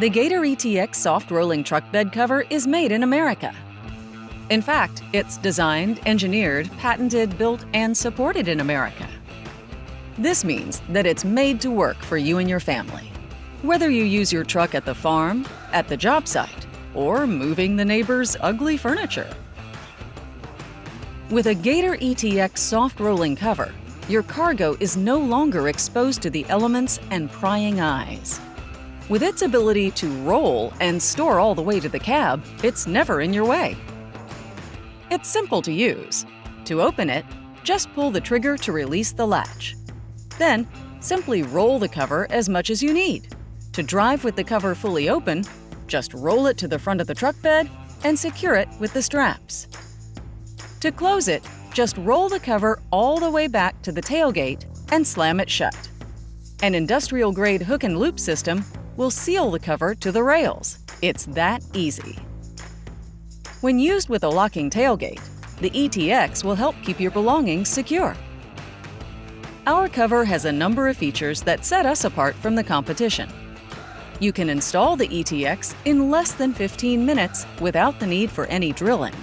The Gator ETX soft rolling truck bed cover is made in America. In fact, it's designed, engineered, patented, built, and supported in America. This means that it's made to work for you and your family. Whether you use your truck at the farm, at the job site, or moving the neighbor's ugly furniture. With a Gator ETX soft rolling cover, your cargo is no longer exposed to the elements and prying eyes. With its ability to roll and store all the way to the cab, it's never in your way. It's simple to use. To open it, just pull the trigger to release the latch. Then, simply roll the cover as much as you need. To drive with the cover fully open, just roll it to the front of the truck bed and secure it with the straps. To close it, just roll the cover all the way back to the tailgate and slam it shut. An industrial-grade hook and loop system will seal the cover to the rails. It's that easy. When used with a locking tailgate, the ETX will help keep your belongings secure. Our cover has a number of features that set us apart from the competition. You can install the ETX in less than 15 minutes without the need for any drilling.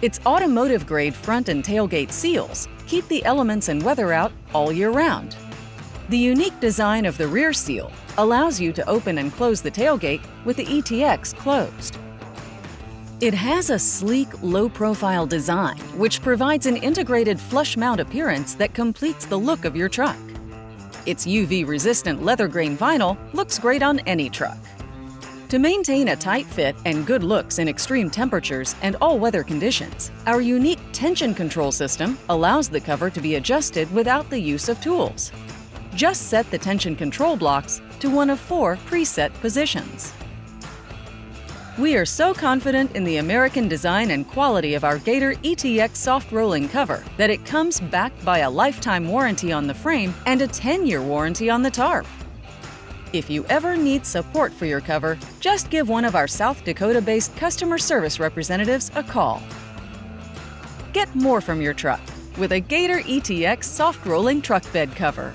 Its automotive-grade front and tailgate seals keep the elements and weather out all year round. The unique design of the rear seal allows you to open and close the tailgate with the ETX closed. It has a sleek, low-profile design which provides an integrated flush mount appearance that completes the look of your truck. Its UV-resistant leather grain vinyl looks great on any truck. To maintain a tight fit and good looks in extreme temperatures and all weather conditions, our unique tension control system allows the cover to be adjusted without the use of tools. Just set the tension control blocks to one of 4 preset positions. We are so confident in the American design and quality of our Gator ETX soft rolling cover that it comes backed by a lifetime warranty on the frame and a 10-year warranty on the tarp. If you ever need support for your cover, just give one of our South Dakota-based customer service representatives a call. Get more from your truck with a Gator ETX soft rolling truck bed cover.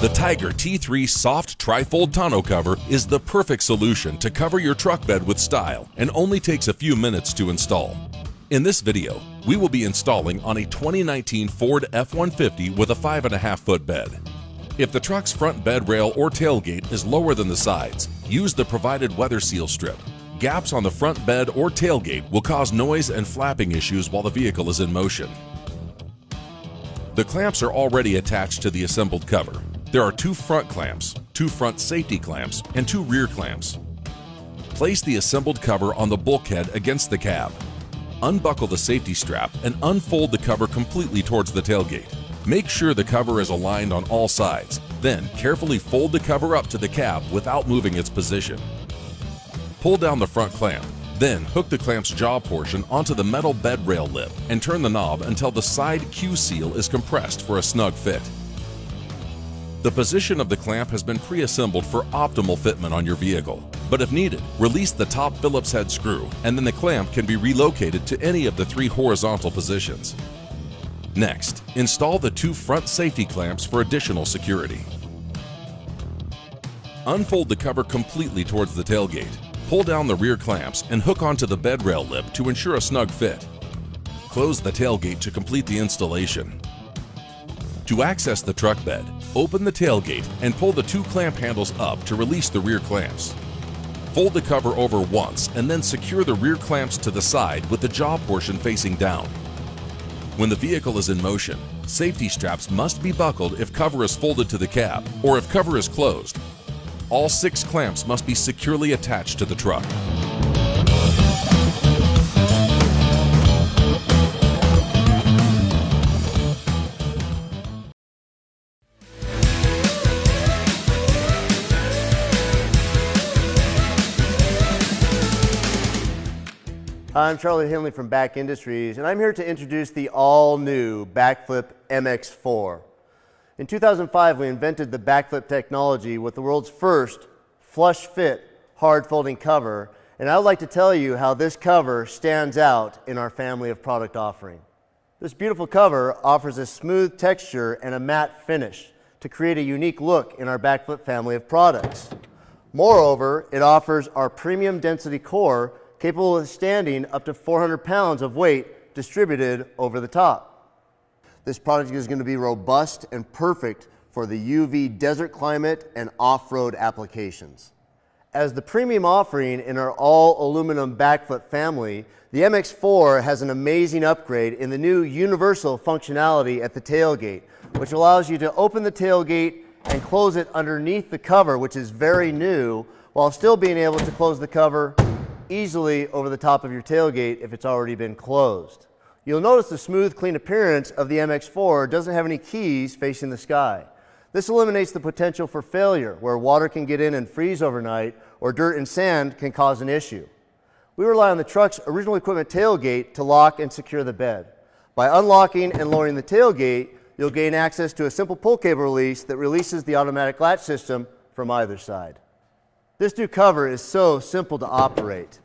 The Tiger T3 Soft Trifold tonneau cover is the perfect solution to cover your truck bed with style and only takes a few minutes to install. In this video, we will be installing on a 2019 Ford F-150 with a 5.5-foot bed. If the truck's front bed rail or tailgate is lower than the sides, use the provided weather seal strip. Gaps on the front bed or tailgate will cause noise and flapping issues while the vehicle is in motion. The clamps are already attached to the assembled cover. There are 2 front clamps, 2 front safety clamps, and 2 rear clamps. Place the assembled cover on the bulkhead against the cab. Unbuckle the safety strap and unfold the cover completely towards the tailgate. Make sure the cover is aligned on all sides. Then carefully fold the cover up to the cab without moving its position. Pull down the front clamp. Then hook the clamp's jaw portion onto the metal bed rail lip and turn the knob until the side Q seal is compressed for a snug fit. The position of the clamp has been pre-assembled for optimal fitment on your vehicle, but if needed, release the top Phillips head screw and then the clamp can be relocated to any of the 3 horizontal positions. Next, install the 2 front safety clamps for additional security. Unfold the cover completely towards the tailgate. Pull down the rear clamps and hook onto the bed rail lip to ensure a snug fit. Close the tailgate to complete the installation. To access the truck bed, open the tailgate and pull the 2 clamp handles up to release the rear clamps. Fold the cover over once and then secure the rear clamps to the side with the jaw portion facing down. When the vehicle is in motion, safety straps must be buckled if cover is folded to the cab or if cover is closed. All 6 clamps must be securely attached to the truck. Hi, I'm Charlie Henley from Back Industries, and I'm here to introduce the all-new Backflip MX4. In 2005, we invented the backflip technology with the world's first flush-fit, hard-folding cover, and I would like to tell you how this cover stands out in our family of product offering. This beautiful cover offers a smooth texture and a matte finish to create a unique look in our backflip family of products. Moreover, it offers our premium density core capable of standing up to 400 pounds of weight distributed over the top. This product is going to be robust and perfect for the UV desert climate and off-road applications. As the premium offering in our all-aluminum backflip family, the MX4 has an amazing upgrade in the new universal functionality at the tailgate, which allows you to open the tailgate and close it underneath the cover, which is very new, while still being able to close the cover easily over the top of your tailgate if it's already been closed. You'll notice the smooth, clean appearance of the MX4 doesn't have any keys facing the sky. This eliminates the potential for failure, where water can get in and freeze overnight, or dirt and sand can cause an issue. We rely on the truck's original equipment tailgate to lock and secure the bed. By unlocking and lowering the tailgate, you'll gain access to a simple pull cable release that releases the automatic latch system from either side. This new cover is so simple to operate.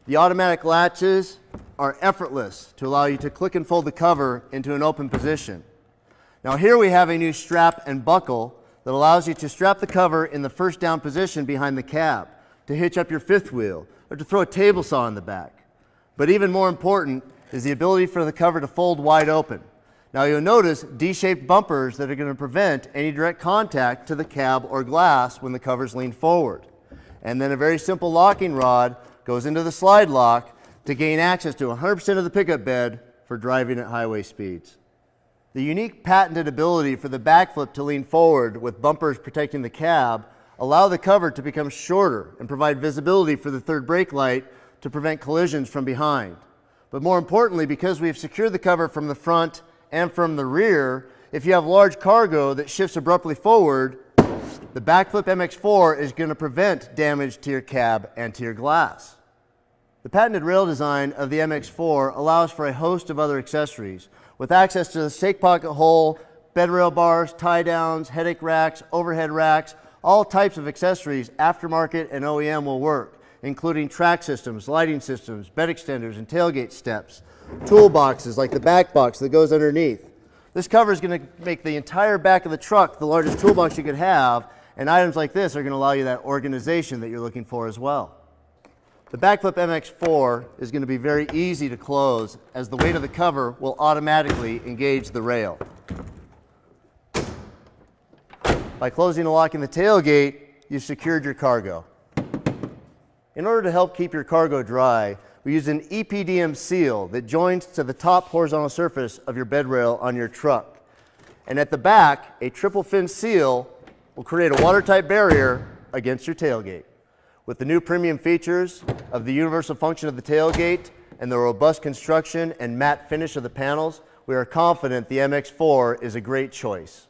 The automatic latches are effortless to allow you to click and fold the cover into an open position. Now here we have a new strap and buckle that allows you to strap the cover in the first down position behind the cab, to hitch up your fifth wheel, or to throw a table saw in the back. But even more important is the ability for the cover to fold wide open. Now you'll notice D-shaped bumpers that are going to prevent any direct contact to the cab or glass when the cover's leaned forward. And then a very simple locking rod goes into the slide lock to gain access to 100% of the pickup bed for driving at highway speeds. The unique patented ability for the backflip to lean forward with bumpers protecting the cab allow the cover to become shorter and provide visibility for the third brake light to prevent collisions from behind. But more importantly, because we've secured the cover from the front and from the rear, if you have large cargo that shifts abruptly forward, the Backflip MX4 is going to prevent damage to your cab and to your glass. The patented rail design of the MX4 allows for a host of other accessories with access to the stake pocket hole, bed rail bars, tie downs, headache racks, overhead racks. All types of accessories, aftermarket and OEM, will work, including track systems, lighting systems, bed extenders, and tailgate steps. Toolboxes like the back box that goes underneath. This cover is going to make the entire back of the truck the largest toolbox you could have, and items like this are going to allow you that organization that you're looking for as well. The Backflip MX4 is going to be very easy to close, as the weight of the cover will automatically engage the rail. By closing and locking the tailgate, you've secured your cargo. In order to help keep your cargo dry, we use an EPDM seal that joins to the top horizontal surface of your bed rail on your truck. And at the back, a triple fin seal will create a watertight barrier against your tailgate. With the new premium features of the universal function of the tailgate and the robust construction and matte finish of the panels, we are confident the MX4 is a great choice.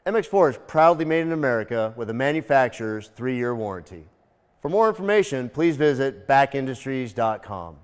MX4 is proudly made in America with a manufacturer's 3-year warranty. For more information, please visit backindustries.com.